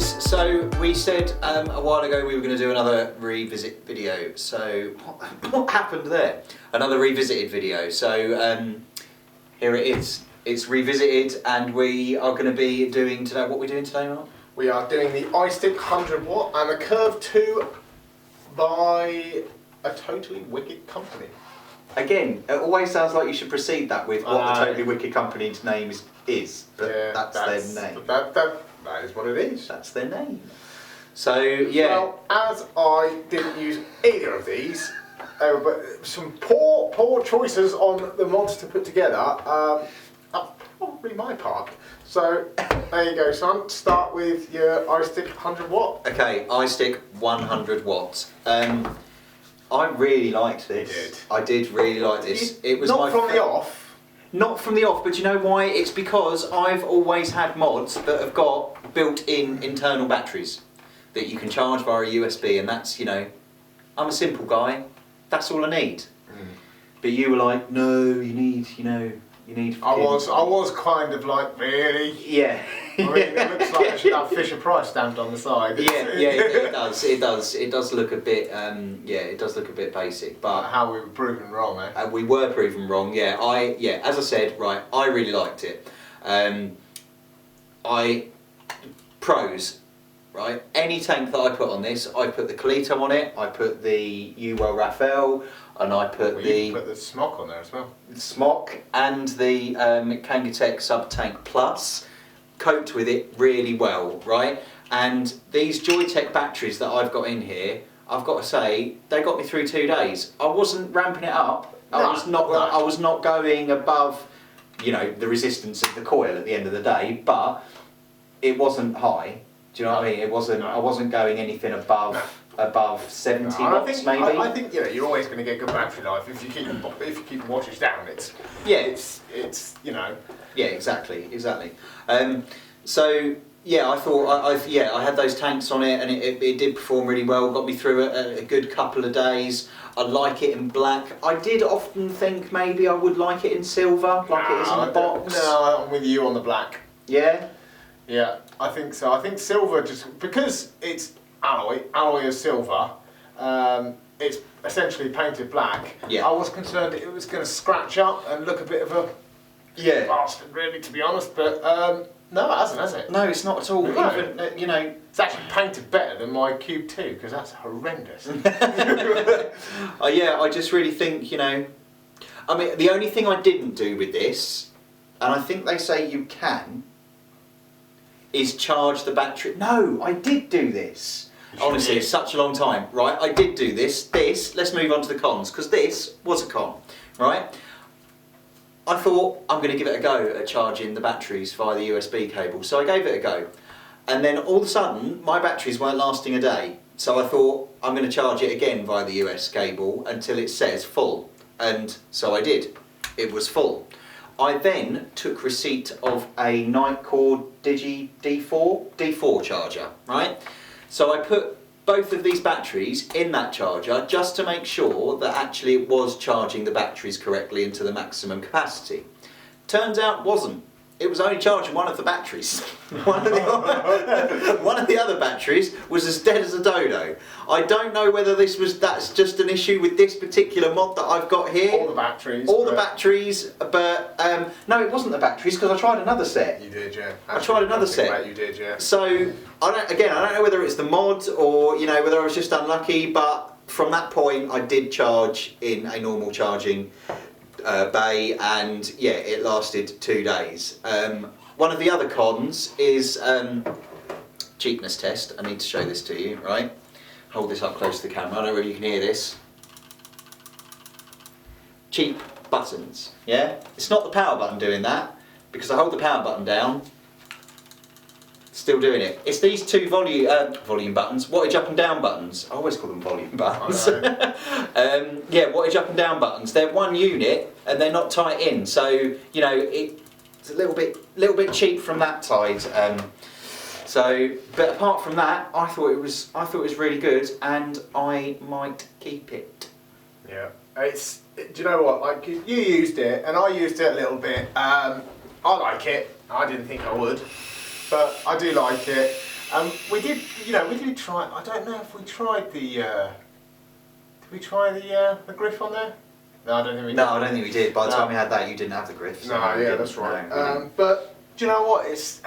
guys, so we said a while ago we were going to do another revisit video, so what happened there? Another revisited video, so here it is. It's revisited and we are going to be doing today, what are we doing today, Mark? We are doing the Istick 100W and the Curve 2 by a totally wicked company. Again, it always sounds like you should precede that with what the totally wicked company's name is, but yeah, that's their name. That is what it is. That's their name. So, yeah. Well, as I didn't use either of these, but some poor choices on the mods to put together, that's probably my part. So, there you go, son. Start with your Istick 100W. Okay, Istick 100W. I really liked this. I did really like this. It was not from the off. Not from the off, but you know why? It's because I've always had mods that have got built-in internal batteries that you can charge via a USB, and that's, you know, I'm a simple guy. That's all I need. But you were like, no, you need. I was kind of like, really? Yeah. I mean, it looks like it should have Fisher Price stamped on the side. It does. It does look a bit. It does look a bit basic. But how we were proven wrong, eh? We were proven wrong. Yeah. As I said, right. I really liked it. Pros. Right. Any tank that I put on this, I put the Colito on it. I put the Uwell Raphael. And I put you put the Smock on there as well. Smock and the Kangatech Sub-Tank Plus, coped with it really well, right? And these Joytech batteries that I've got in here, I've got to say, they got me through 2 days. I wasn't ramping it up. I was not going above, you know, the resistance of the coil at the end of the day, but it wasn't high. Do you know what I mean? It wasn't. I wasn't going anything above 70 watts, maybe. I think you're always going to get good battery life if you keep the wattage down. It's you know. Yeah, exactly. So yeah, I thought I had those tanks on it, and it did perform really well. Got me through a good couple of days. I like it in black. I did often think maybe I would like it in silver, like it is in the box. No, I'm with you on the black. Yeah. Yeah, I think so. I think silver, just because it's alloy is silver, it's essentially painted black. Yeah. I was concerned it was going to scratch up and look a bit of a bastard, really, to be honest, but no, it hasn't, has it? No, it's not at all. No. Even, you know, it's actually painted better than my Cube 2, because that's horrendous. I just really think, you know, I mean, the only thing I didn't do with this, and I think they say you can, is charge the battery. No, I did do this. Honestly, it's such a long time, right? I did do this. Let's move on to the cons, because this was a con, right? I thought, I'm going to give it a go at charging the batteries via the USB cable. So I gave it a go. And then all of a sudden, my batteries weren't lasting a day. So I thought, I'm going to charge it again via the US cable until it says full. And so I did. It was full. I then took receipt of a Nightcore Digi D4 charger, right? So I put both of these batteries in that charger just to make sure that actually it was charging the batteries correctly into the maximum capacity. Turns out it wasn't. It was only charging one of the batteries. One of the other batteries was as dead as a dodo. I don't know whether that's just an issue with this particular mod that I've got here. All the batteries. The batteries, but no, it wasn't the batteries, because I tried another set. You did, yeah. I tried another set. You did, yeah. So I don't know whether it's the mod or whether I was just unlucky, but from that point I did charge in a normal charging bay, and yeah, it lasted 2 days. One of the other cons is cheapness test. I need to show this to you, right? Hold this up close to the camera. I don't know whether you can hear this. Cheap buttons, yeah? It's not the power button doing that, because I hold the power button down, still doing it. It's these two volume buttons, wattage up and down buttons. I always call them volume buttons. Yeah, wattage up and down buttons. They're one unit and they're not tight in, so you know it's a little bit cheap from that side. But apart from that, I thought it was really good, and I might keep it. Yeah, do you know what? Like you used it, and I used it a little bit. I like it. I didn't think I would, but I do like it. We did, we did try. I don't know if we tried the. Did we try the griff on there? No, I don't think we did. No, I don't think we did. By the time we had that, you didn't have the griff. So no, yeah, that's right. But do you know what? It's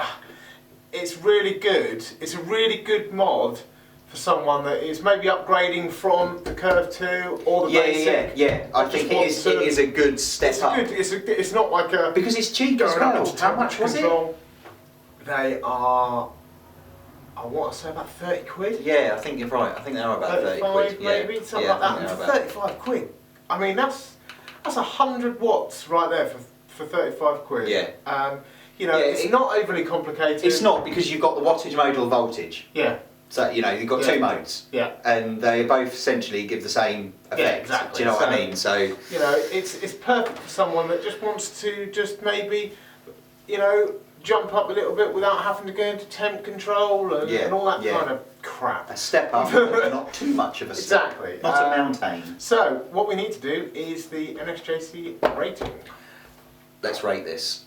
really good. It's a really good mod for someone that is maybe upgrading from the Curve 2 or the basic. Yeah. I think it is a good step up. It's not like a... Because it's cheap as well. How much was it? They are, I want to say about 30 quid. Yeah, I think you're right. I think they are about 30 quid. Maybe, something like that. And 35 quid. I mean, that's 100 watts right there for 35 quid. Yeah. It's not overly complicated. It's not, because you've got the wattage mode or the voltage. Yeah. So, you've got two modes. Yeah. And they both essentially give the same effect. Yeah, exactly. Do you know what I mean? So, it's perfect for someone that just wants to just maybe, jump up a little bit without having to go into temp control and all that kind of crap. A step up, but not too much of a step. Exactly. Not a mountain. So, what we need to do is the NSJC rating. Let's rate this.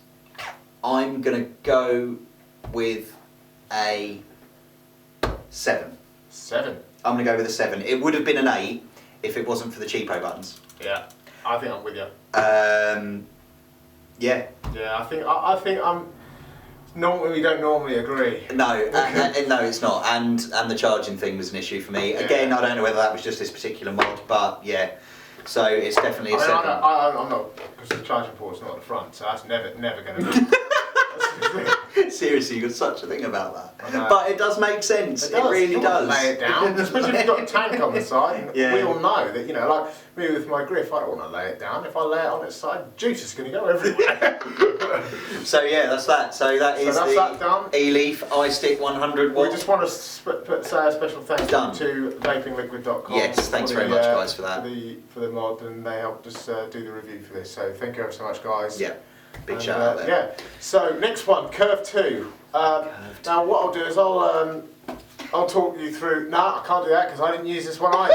I'm going to go with a 7. 7. I'm going to go with a 7. It would have been an 8 if it wasn't for the cheapo buttons. Yeah, I think I'm with you. Yeah. Yeah, I think I'm. Normally, we don't normally agree. No, no, it's not. And the charging thing was an issue for me. Again, I don't know whether that was just this particular mod, but yeah. So it's definitely a 7. I'm not, because the charging port's not at the front, so that's never going to be. Seriously, you've got such a thing about that. But it does make sense. It really does. Lay it down, especially if you've got a tank on the side. And we all know that, like me with my griff, I don't want to lay it down. If I lay it on its side, juice is going to go everywhere. So yeah, that's that. So that is the Eleaf Istick 100W. We just want to say a special thanks to vapingliquid.com. Yes, thanks very much, guys, for that. For the mod, and they helped us do the review for this. So thank you ever so much, guys. Yeah. Big shout out there. Yeah. So next one, Curve 2. Now what I'll do is I'll talk you through. No, I can't do that because I didn't use this one either.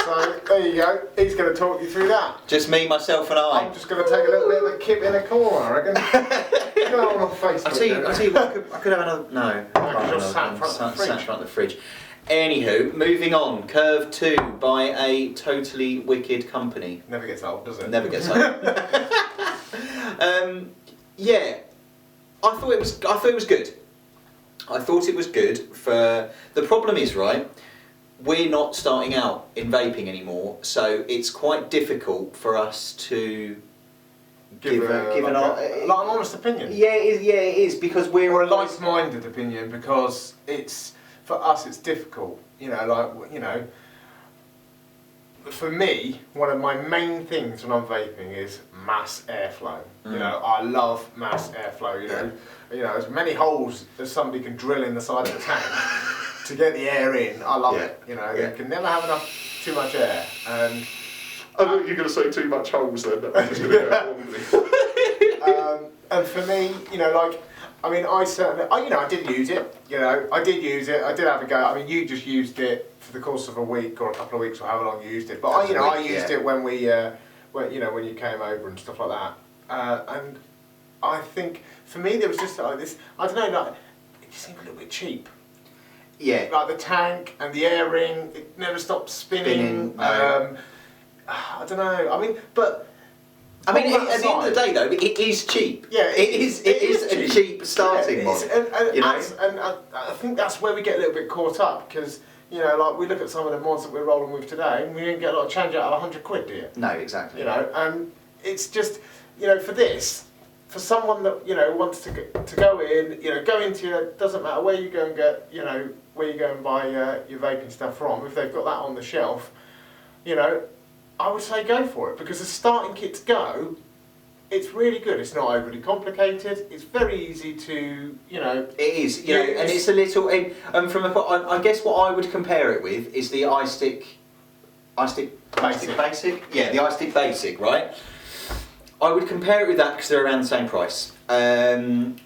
So there you go. He's going to talk you through that. Just me, myself, and I. I'm just going to take a little bit of a kip in a corner, I reckon. Go on Facebook. I'll tell you what, I could have another. No. You're sat in front of the fridge. Anywho, moving on. Curve 2 by a totally wicked company. Never gets old, does it? Never gets old. Yeah, I thought it was good. I thought it was good for. The problem is, right, we're not starting out in vaping anymore, so it's quite difficult for us to give an honest opinion. Yeah, it is because we're a like-minded opinion, because it's, for us, it's difficult. For me, one of my main things when I'm vaping is mass airflow. I love mass airflow. As many holes as somebody can drill in the side of the tank to get the air in. I love it. You can never have too much air. And I thought you were going to say too much holes then. That was going to and for me, I certainly, I did use it. I did have a go. I mean, you just used it for the course of a week or a couple of weeks or however long you used it. But I used it when we, when you came over and stuff like that. And I think for me there was just this. I don't know, it just seemed a little bit cheap. Yeah. Like the tank and the air ring, it never stopped spinning. No. I don't know. I mean, but. At the end of the day, though, it is cheap. Yeah, it is a cheap starting mod. And I think that's where we get a little bit caught up, because we look at some of the mods that we're rolling with today, and we didn't get a lot of change out of 100 quid, do you? No, exactly. And it's just for this, for someone that wants to go in, go into doesn't matter where you go and get, where you go and buy your vaping stuff from. If they've got that on the shelf, I would say go for it, because the starting kits go, it's really good. It's not overly complicated. It's very easy to, It is, and it's a little. I guess what I would compare it with is the Istick Basic. Yeah, the Istick Basic, right? I would compare it with that because they're around the same price. And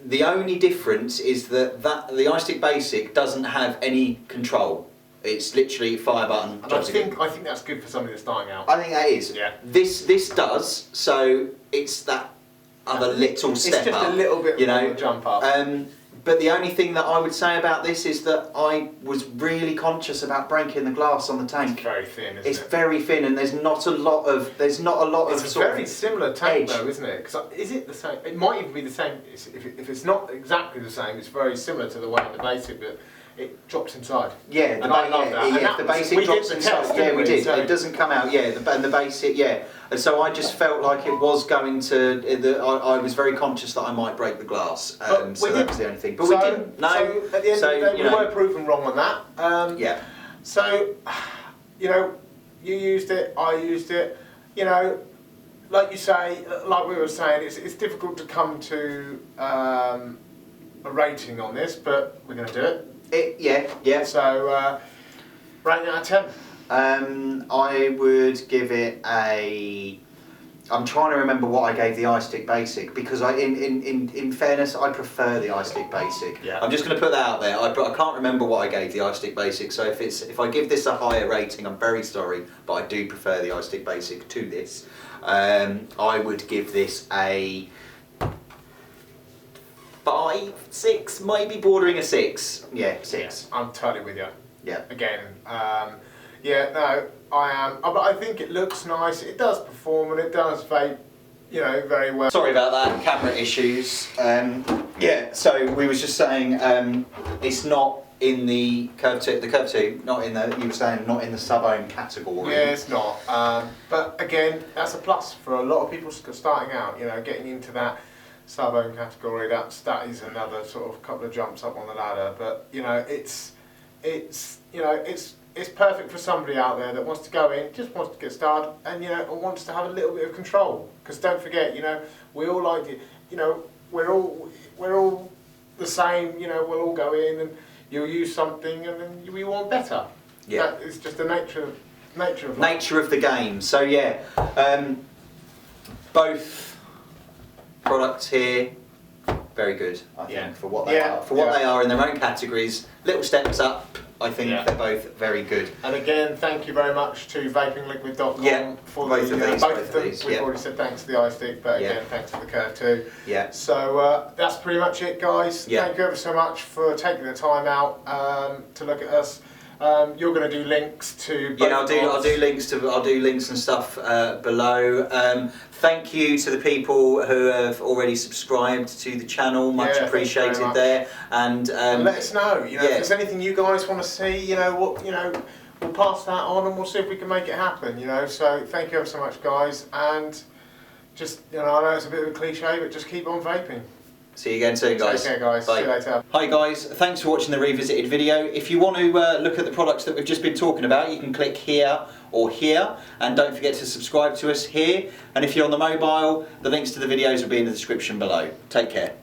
the only difference is that the Istick Basic doesn't have any control. It's literally fire button. And I think that's good for somebody that's starting out. I think that is. Yeah. This does, so it's that other little step up. It's just a little bit more jump up. But the only thing that I would say about this is that I was really conscious about breaking the glass on the tank. It's very thin, isn't It's it? very thin, and there's not a lot of It's a sort very of similar tank edge. though, isn't it? Because is it the same? It might even be the same. If it's not exactly the same, it's very similar to the one in the basic, but it drops inside. Yeah, and I love that. And Yeah, that the was- basic we did drops the inside. test, Yeah, didn't we did. So- It doesn't come out. Yeah, and the basic. Yeah, and so I just felt like it was going to. I was very conscious that I might break the glass. But So we that didn't. was the only thing. But So- we didn't. No. So at the end So, of the day, you we know. were proven wrong on that. Yeah. So, you know, you used it, I used it. You know, like you say, like we were saying, it's difficult to come to a rating on this, but we're going to do it. Yeah. So, rating out of 10. I would give it a. I'm trying to remember what I gave the iStick Basic because in fairness, I prefer the iStick Basic. Yeah. I'm just going to put that out there. I can't remember what I gave the iStick Basic, so if I give this a higher rating, I'm very sorry, but I do prefer the iStick Basic to this. I would give this a 5, 6, maybe bordering a 6. Yeah, 6. I'm totally with you. Yeah. Again, yeah, no, I am. But I think it looks nice. It does perform and it does vape, you know, very well. Sorry about that, camera issues. Yeah, so we was just saying it's not in the Curve 2, not in the, you were saying not in the sub-ohm category. Yeah, it's not. But again, that's a plus for a lot of people starting out, you know, getting into that sub-ohm category. That is another sort of couple of jumps up on the ladder. But, you know, it's perfect for somebody out there that wants to go in, just wants to get started, and you know, and wants to have a little bit of control. Because don't forget, you know, we all like it. You know, we're all the same. You know, we'll all go in and you'll use something, and then we want better. Yeah. That is just the nature of life. Nature of the game. So yeah, both products here, very good. I think for what they are, they are in their own categories. Little steps up. I think they're both very good. And again, thank you very much to vapingliquid.com for both of these. both of them. We've already said thanks to the iStick, but again, thanks to the Curve 2. Yeah. So that's pretty much it, guys. Yeah. Thank you ever so much for taking the time out to look at us. You're going to do links to both I'll do links and stuff below. Thank you to the people who have already subscribed to the channel. Much appreciated much. there. And let us know. You know, if there's anything you guys want to see, you know what, you know, we'll pass that on and we'll see if we can make it happen. You know, so thank you ever so much, guys. And just, you know, I know it's a bit of a cliche, but just keep on vaping. See you again soon, guys. Take care, guys. Bye. See you later. Hi guys, thanks for watching the Revisited video. If you want to look at the products that we've just been talking about, you can click here or here, and don't forget to subscribe to us here. And if you're on the mobile, the links to the videos will be in the description below. Take care.